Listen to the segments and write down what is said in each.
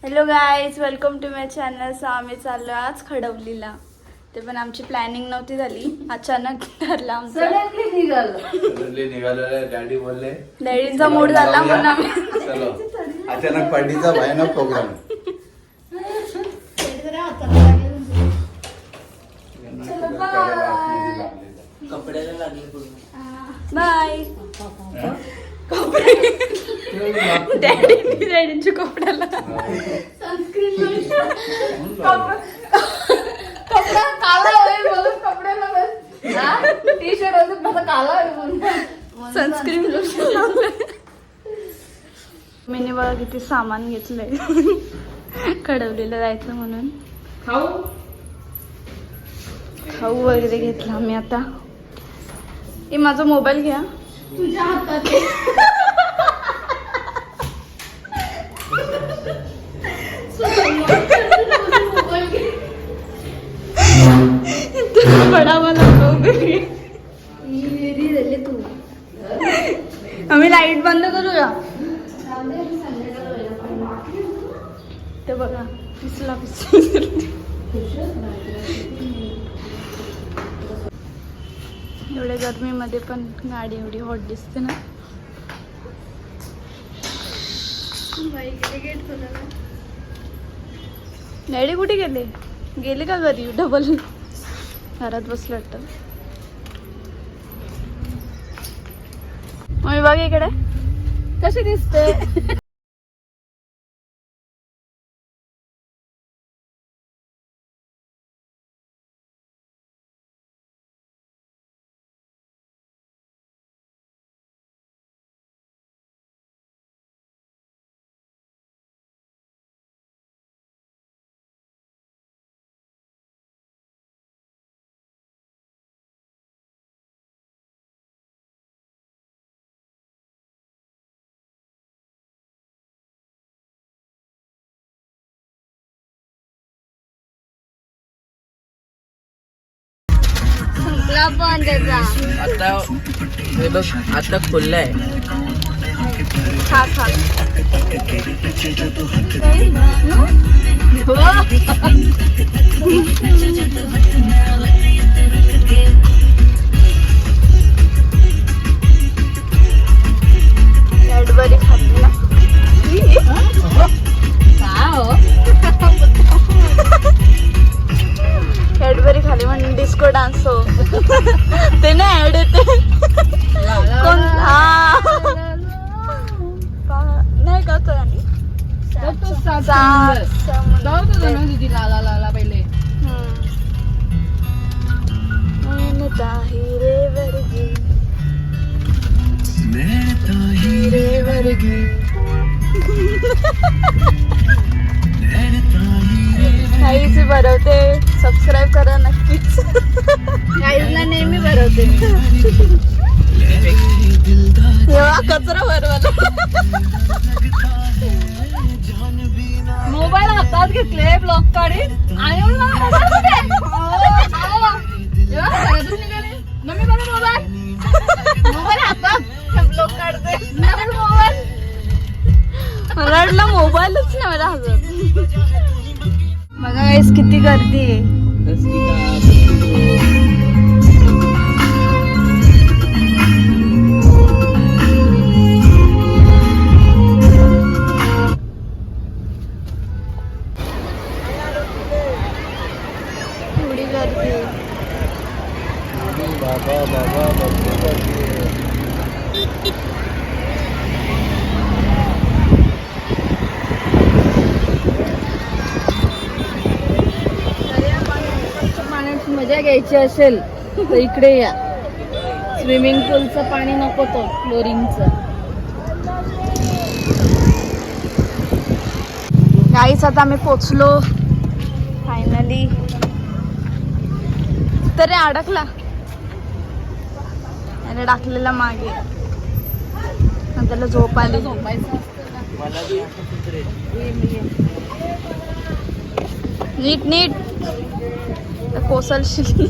Hello guys, welcome to my channel. So आम्ही चाललो आज खडवलीला. ते पण आमची प्लॅनिंग नव्हती झाली, अचानक ठरलं आमचं. निघालो डॅडी बोलले, डॅडींचा मूड झाला म्हणून आम्ही चलो. अचानक पार्टीचा भयानक प्रोग्राम. कपड्याला लागले बाय. डॅडींच्या कपड्याला कपडा काला होईल म्हणून कपड्याला टी शर्ट अजून माझा काला होईल म्हणून सनस्क्रीन मीने बघा किती सामान घेतलंय खडवलीला जायचं म्हणून. खाऊ वगैरे घेतला मी. आता हे माझा मोबाईल घ्या. तुझ्या हातात पडावा तू. आम्ही लाईट बंद करूया. ते बघा पिसला एवढ्या गरमीमध्ये पण गाडी एवढी हॉट दिसते ना. डॅडी कुठे गेले? गेले का घरी? डबल घरात बसलं वाटतं. मम्मी बघ इकडे कशी दिसते. पण त्याचा आता हे बघ आता खुललाय. खा खा. कॅडबरी खाल्ली ना. कॅडबरी खाली म्हणून डिस्को डान्स हो. ते नाही ऍड येते कोण. हा नाही का तो आणि पहिले काहीच भरवते. सबस्क्राईब करा नक्कीच. काहीला नेहमी भरवते. एवढा कचरा भरवला. मोबाईल हातात घेतले ब्लॉक काढी आणि मम्मी बघा मोबाईल हातात ब्लॉक काढते. मोबाईल मला वाटलं मोबाईलच नाही मला हजर. बघा गाईस किती गर्दी आहे. एवढी गर्दी आहे. मजा घ्यायची असेल तर इकडे या. स्विमिंग पूलचं पाणी नको तो फ्लोरिंगचं. गाईस आता आम्ही पोचलो फायनली. तरी अडकला त्याने टाकलेला मागे. त्याला झोप आली. नीट नीट कोसलशील.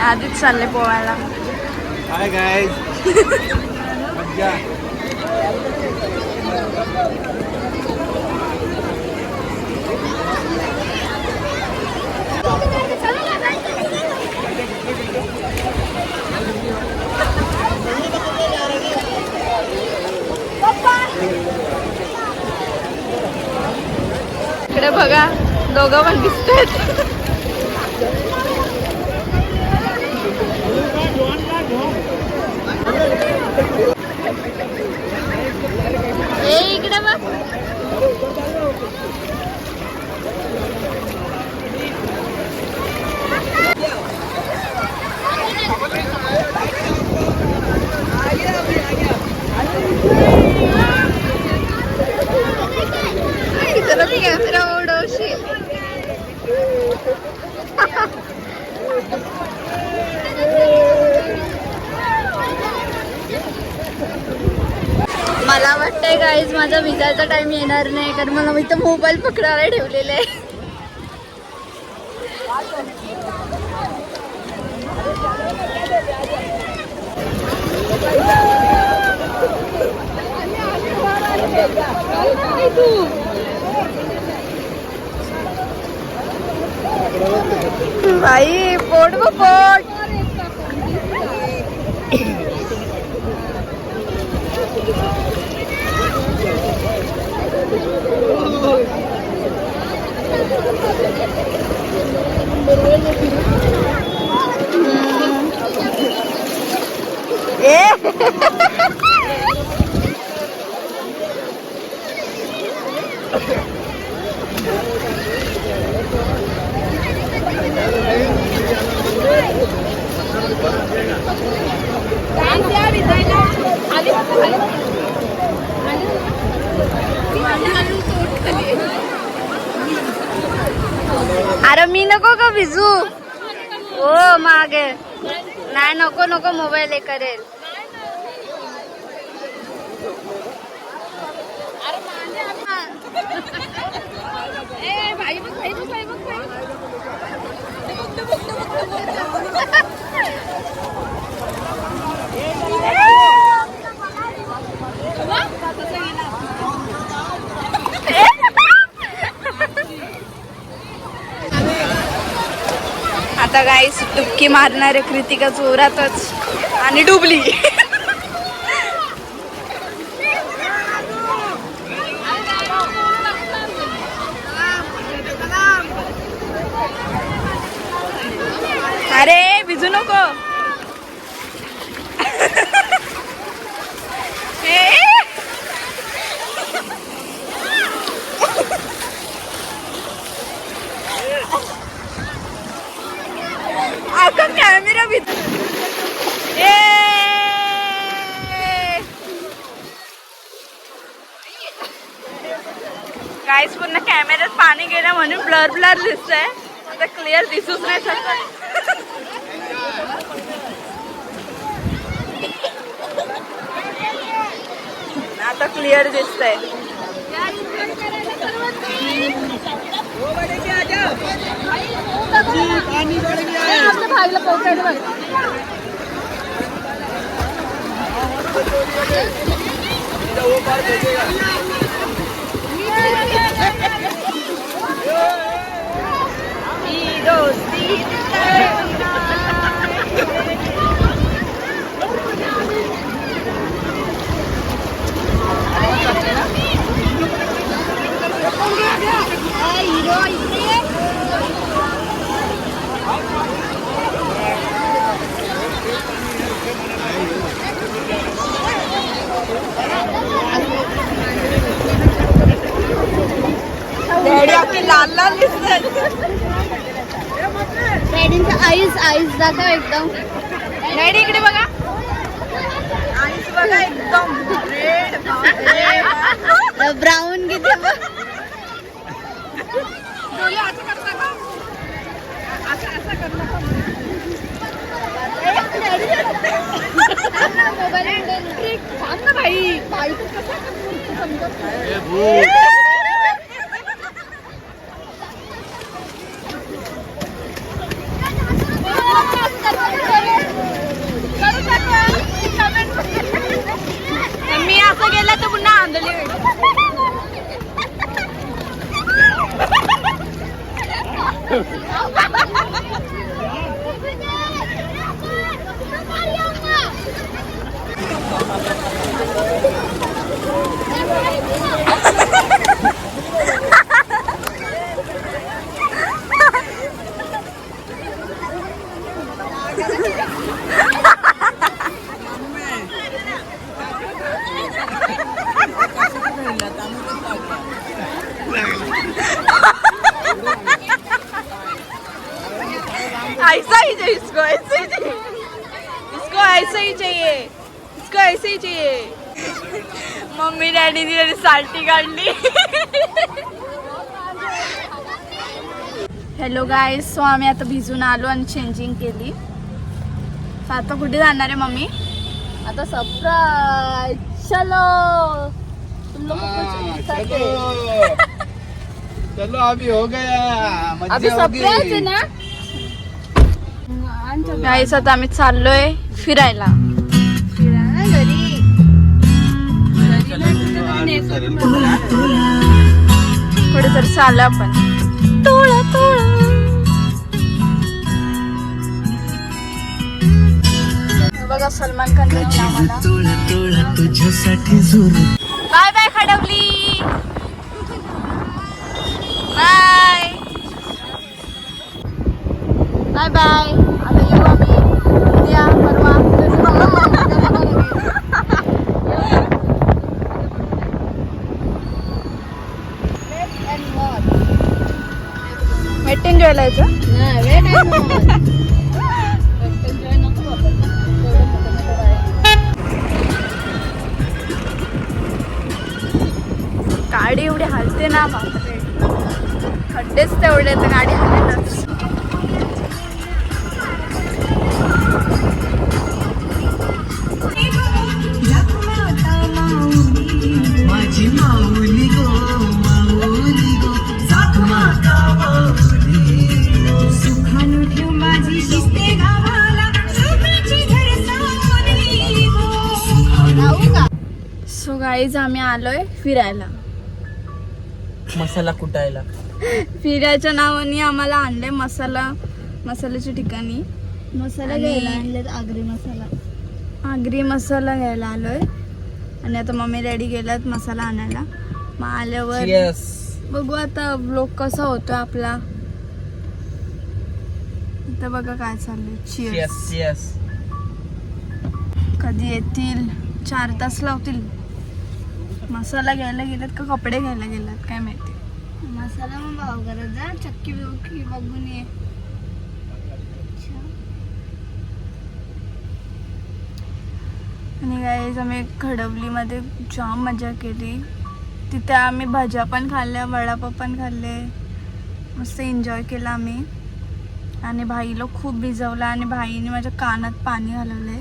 आधीच चालले पोवायला. Hi guys. इकडे बघा दोघं पण दिसतात. इकडे बघ. कॅमेरा उडवशील. मला वाटतंय गाईज माझा विजाचा टाइम येणार नाही, कारण मला मी तर मोबाईल पकडायला ठेवलेला आहे. भाई पोट बघ पोट. अरे मी नको का भिजू. हो मागे नाही नको नको मोबाईल हे करेल. आता गाईस डुबकी मारणारे कृतिका जोरातच आणि डुबली. अरे भिजू नको. आपका कॅमेरा भी गाइस पूर्ण कॅमेऱ्यात पाणी गेलं म्हणून ब्लर ब्लर दिसतंय. आता क्लिअर दिसूच नाही शकत. आता क्लिअर दिसतंय. भाईला पोकायला लाल लाल दिसत. डॅडींचा आईस आईस दाखव एकदम. डॅडी इकडे बघा. आईस बघा एकदम रेड ब्राऊन किती बघ. असं करता का. असं करता मोबाईल सांग ना भाई. भाई कसं समजत. इसको ऐसे ही चाहिए. मम्मी डॅडीनी तरी साल्टी काढली. हॅलो गाईज, सो आम्ही आता भिजून आलो आणि चेंजिंग केली. तर आता कुठे जाणार आहे मम्मी? आता सरप्राईज. चलो तुम लोग चलो अभी हो गया. अभी सरप्राईज आहे ना. गाईज आता आम्ही चाललोय फिरायला. कुठे तरी चाललो आपण. तोळा तोळा. बघा सलमान खान भेटला आम्हाला. Bye bye Khadavli. Bye bye bye. आता येऊ आम्ही उद्या परवा. वेट एन्जॉय लायचं. गाडी एवढी हलते ना बापरे. खड्डेच तेवढे तर गाडी हलेलच. माझी माऊली गो माऊली गो जात माता सुखानु ठेव माझी शिस्ते गावाला सुखाची घर सावली गो. सो गाईज आम्ही आलोय फिरायला. मसाला कुटायला. फिरायच्या नावाने आम्हाला आणले मसाल्याच्या ठिकाणी. मसाला घ्यायला आणलेत. आगरी मसाला. आगरी मसाला घ्यायला आलोय. आणि आता मम्मी डॅडी गेल्यात मसाला आणायला. मग आल्यावर Cheers. बघू आता व्लॉग कसा होतोय आपला. आता बघा काय चाललंय. Cheers, Cheers. cheers. कधी येतील? 4 तास लावतील. मसाला घ्यायला गेलात का कपडे घ्यायला गेलात काय माहिती. मसाला मग भाव करत जा. चक्की बिक्की बघून ये. आणि गाईज आम्ही खडवलीमध्ये जाम मजा केली. तिथे आम्ही भज्या पण खाल्ल्या, वडापाव पण खाल्ले. मस्त एन्जॉय केला आम्ही. आणि भाईला खूप भिजवलं आणि भाईने माझ्या कानात पाणी घालवलंय.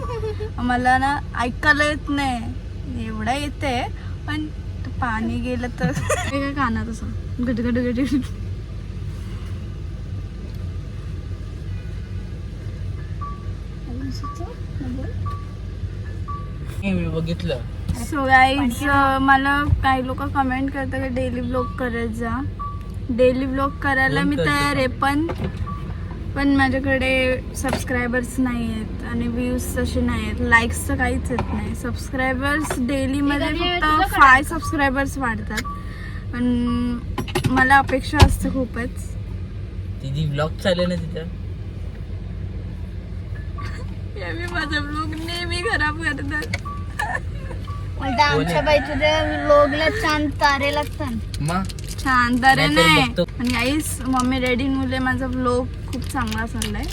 मला ना ऐकायला येत नाही. एवढं येते पण ते पाणी गेलं तर काय कानात असं गटगट गट. मी बघितलं. सो गाईज मला काही लोक कमेंट करतात की डेली ब्लॉग करत जा. डेली ब्लॉग करायला मी तयार आहे पण माझ्याकडे सबस्क्रायबर्स नाही आहेत आणि व्ह्यूज तसे नाही आहेत. लाईक्स तर काहीच येत नाही. सबस्क्रायबर्स डेलीमध्ये फक्त 5 सबस्क्रायबर्स वाढतात. पण मला अपेक्षा असते खूपच. तिची ब्लॉग चालू ना तिथं. मी माझा ब्लॉग नेहमी खराब करतात. उलटा आमच्या बाईच्या लोगला छान तारे लागतात. मग छान तर नाहीतर नाही. बघतो. आणि आईस मम्मी डॅडी मुले माझा ब्लॉग खूप चांगला चाललाय.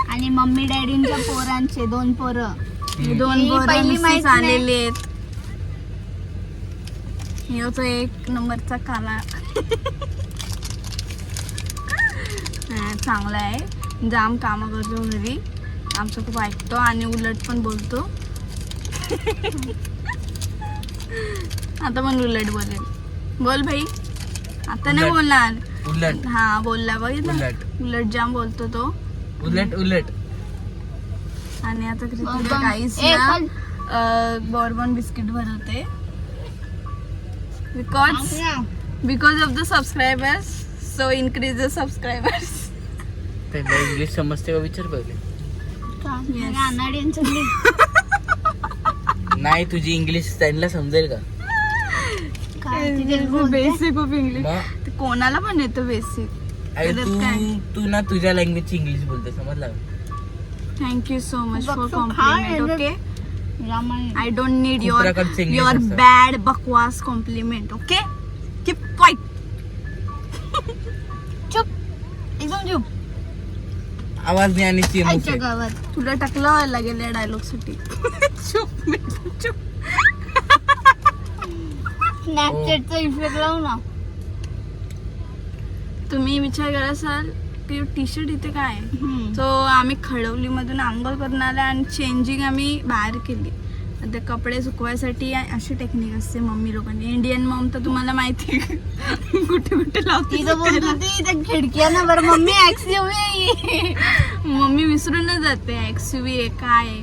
आणि मम्मी डॅडींच्या पोरांचे 2 पोरं. 2 पोरं पहिली नुसतीच माहित नाही. आलेली आहेत. ह्यो तो 1 नंबरचा काला. चांगला आहे. जाम कामं करतो घरी. आमचं खूप ऐकतो आणि उलट पण बोलतो. आता पण उलट बोलेल. बोल भाई. आता नाही उलट. बोलणार. उलट हा बोलला बघितलं. उलट. उलट जाम बोलतो तो. उलट उलट. आणि आता बॉर्बन. काहीच ए, ना पण. बॉर्बन बिस्किट बनवते. Because of the subscribers. So increase the subscribers. त्यांना इंग्लिश समजते का विचार पहिले. नाही तुझी इंग्लिश त्यांना समजेल का. Basic of English. मग कोणाला पण येतो बेसिक. अरे त्याच्यात काय? तू ना तुझ्या लँग्वेजची इंग्लिश बोलते समजला का. थँक्यू सो मच फॉर बघतो, कॉम्प्लिमेंट. खा. Okay Ramayana. I don't need खूप युअर प्रकारचे English युअर असतात. बॅड बकवास कॉम्प्लिमेंट. Okay keep quiet. चुप एकदम चुप. आवाज नाही आणि चिमूक आईच्या आहे. गावात तुला टाकलं लागेल या डायलॉग साठी. चुप चुप. स्नॅपचॅटचा इफेक्ट लावू ना. तुम्ही विचार करा असाल की टी शर्ट इथे काय आहे? तो आम्ही खडवलीमधून आंघोळ करून आला आणि चेंजिंग आम्ही बाहेर केली. ते कपडे सुकवायसाठी अशी टेक्निक असते मम्मी लोकांनी. इंडियन मॉम तर तुम्हाला माहिती आहे. कुठे कुठे लावते तिथं बोलत होती त्या खिडक्या ना बरं मम्मी ऍक्सिव्ह मम्मी विसरूनच जाते XUV आहे काय आहे.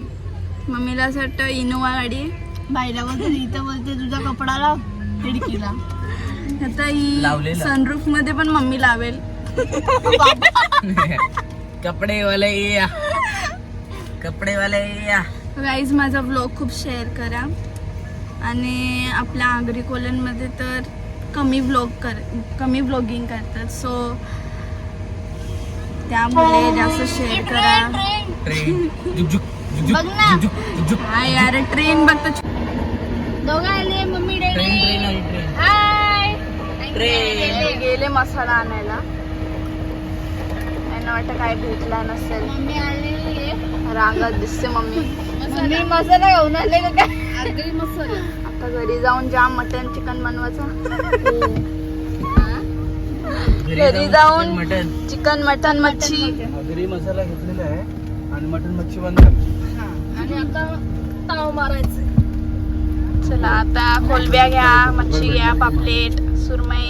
मम्मीला असं वाटतं इनोवा गाडी आहे. बायला बोलते इथं बोलते तुझा कपडा लाव खिडकीला. आता ही लावलेलं. सनरूफ मध्ये पण मम्मी लावेल. कपडेवाले या, कपडेवाले या. गाईज माझा ब्लॉग खूप शेअर करा आणि आपल्या आगरी कोलनमध्ये तर कमी ब्लॉगिंग करतात. सो त्यामुळे जास्त शेअर करा. ट्रेन झुक झुक झुक बघ ना. झुक झुक झुक. हा यार ट्रेन बघता. दोघं आले मम्मी ट्रेन डॅडी. ट्रेन आली ट्रेन. हाय. ट्रेन. गेले मसाला आणायला. त्यांना वाटतं काय भेटला नसेल. मम्मी आलेली आहे. रागात दिसते मम्मी. मम्मी मसाला घेऊन आले का काय? आगरी मसाला. आता घरी जाऊन जाम मटन चिकन बनवायचं. घरी जाऊन मटन. चिकन मटन मच्छी. आगरी मसाला घेतलेला आहे आणि मटन मच्छी बनवली. आणि आता ताव मारायचं. चला आता कोलब्या घ्या, मच्छी घ्या, पापलेट, सुरमई.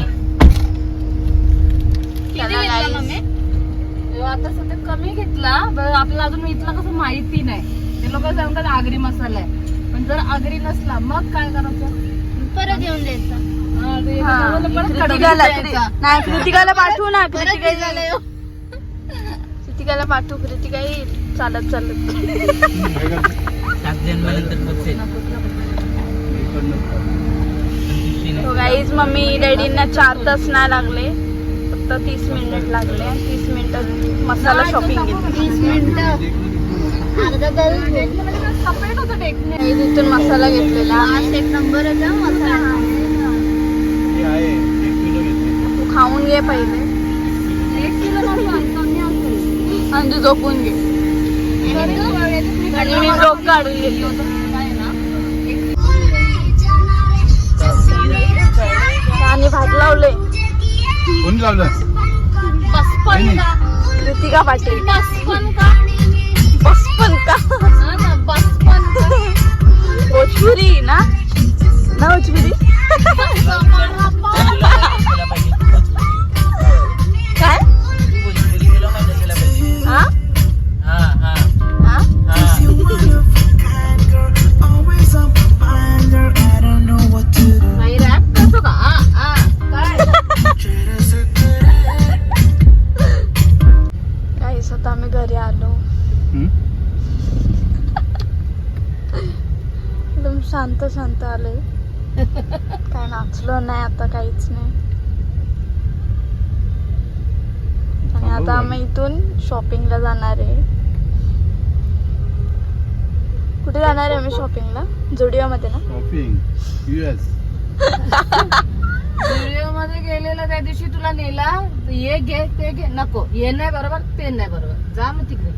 चला guys. आता सध्या कमी घेतला बरं. आपल्याला अजून इथला कसं माहिती नाही. ते लोक सांगतात आगरी मसाला आहे, पण जर आगरी नसला मग काय करायचं? परत येऊन द्यायचा. हा, कृतिकाला पाठवू ना. कृतिकाला पाठवू. कृतिका येईल चालत चालत. 7 जन्मानंतर बघते. तो गाईज मम्मी डॅडींना 4 तास नाही लागले, फक्त 30 मिनिट लागले. 30 मिनिटात मसाला शॉपिंग केली. 30 मिनिटं अर्धा तास सपरेट होतं टेकणे. तिथून मसाला घेतलेला. एक नंबर होता मसाला. हे आहे 1 किलो घेतले. तू खाऊन घे पहिले 1 किलो कमी असेल. आणि तू झोपून घे. आणि मी ब्लॉग काढून घेतली. आणि भात लावले. कोणी लावलं? बसपन का? कृतिका पाटील. बसपन का? बसपन का? हा ना, बसपन का? भोजपुरी ना भोजपुरी. काय हा हा हा हा हा. बाई रॅप करतो का? काय? काही स्वतः आम्ही घरी आलो. एकदम शांत शांत आलोय. काय नाचलो नाही आता, काहीच नाही. आणि आता आम्ही इथून शॉपिंगला जाणार आहे. कुठे जाणार आहे आम्ही शॉपिंगला? झुडिओ मध्ये ना. Shopping US. व्हिडिओ मध्ये गेलेला त्या दिवशी तुला नेला. हे घे ते घे. नको हे नाही बरोबर ते नाही बरोबर. जा मग तिकडे.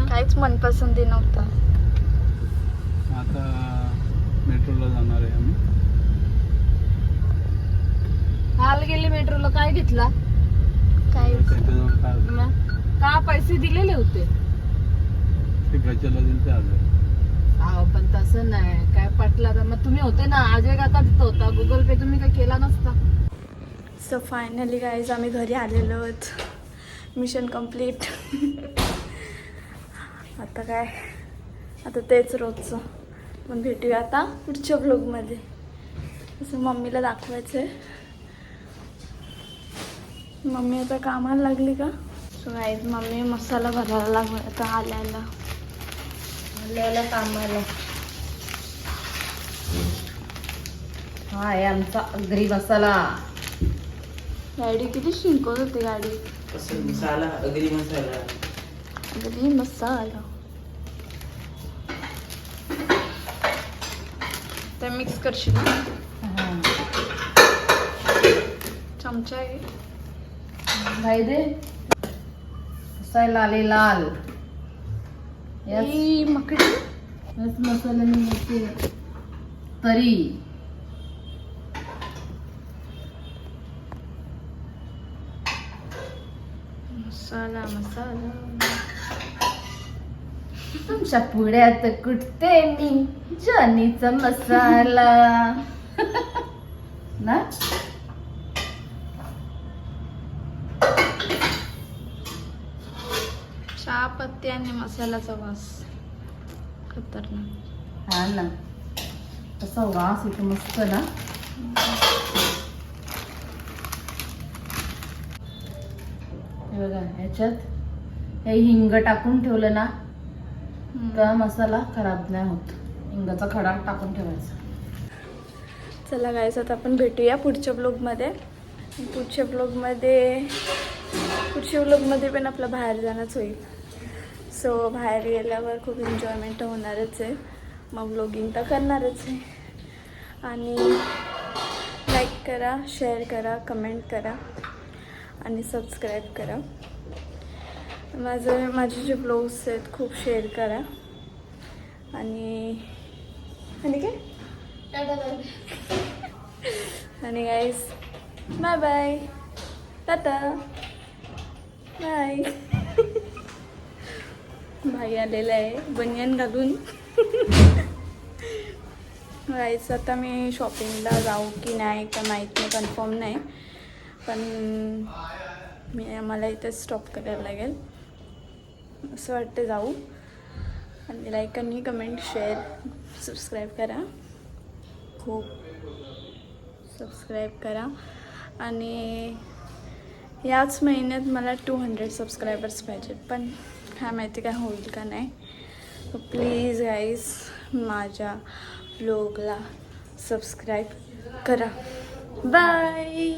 काहीच मनपसंती नव्हता. आता मेट्रोला जाणार आहे आम्ही. हाल गेली मेट्रोला. काय घेतला? काहीच त्याच्याजवळ काय होतं? मग का पैसे दिलेले होते? ते गजाला दिलं ते आलं. अहो पण तसं नाही. काय पटला तर मग तुम्ही होते ना. अजय काका तिथं होता. गुगल पे तुम्ही काय केला नसता. सो फायनली गाईज आम्ही घरी आलेलो आहोत. Mission complete. आता काय, आता तेच रोजचं. पण भेटूया आता पुढच्या ब्लॉगमध्ये. असं मम्मीला दाखवायचं आहे. मम्मी आता कामाला लागली का? सो गाईज मम्मी मसाला भरायला लागला आता आल्याला. कामाला. हा आहे आमचा आगरी मसाला. गाडी किती शिंकत होती गाडी. कसं मसाला अगरी मसाला. अगदी मसाला ते मिक्स करशील ना. चमचा आहे. भाई दे. मसाला आले लाल. याच ही मकडी याच मसाल्याने होते तरी. मसाला मसाला. तुमच्या पुढ्यात कुठते मी जॉनीचा मसाला. ना चहा पत्ती आणि मसाल्याचा वास खतरनाक. हा ना, तसा वास येतो मस्त ना. हे बघा ह्याच्यात हे हिंग टाकून ठेवलं ना तर मसाला खराब नाही होत. हिंगाचा खडा टाकून ठेवायचा. चला गाईस, आता आपण भेटूया पुढच्या ब्लॉगमध्ये. पुढच्या ब्लॉगमध्ये पण आपलं बाहेर जाणंच होईल. सो बाहेर गेल्यावर खूप एन्जॉयमेंट होणारच आहे. मग व्लॉगिंग तर करणारच आहे. आणि लाईक करा, शेअर करा, कमेंट करा आणि सबस्क्राईब करा. माझे जे ब्लॉग्स आहेत खूप शेअर करा. आणि काय आणि गाईस, बाय बाय, टाटा, बाय. भाई आलेला आहे बनियन घालून. गाईस, आता मी शॉपिंगला जाऊ की नाही का माहीत नाही, कन्फर्म नाही. पण मला इथे स्टॉप करायला लागेल असं वाटतं जाऊ. आणि लाईक आणि कमेंट, शेअर, सबस्क्राईब करा. खूप सबस्क्राईब करा. आणि याच महिन्यात मला 200 सबस्क्रायबर्स पाहिजेत. पण काय माहिती काय होईल का नाही. तर प्लीज गाईज माझ्या ब्लॉगला सबस्क्राईब करा. बाय.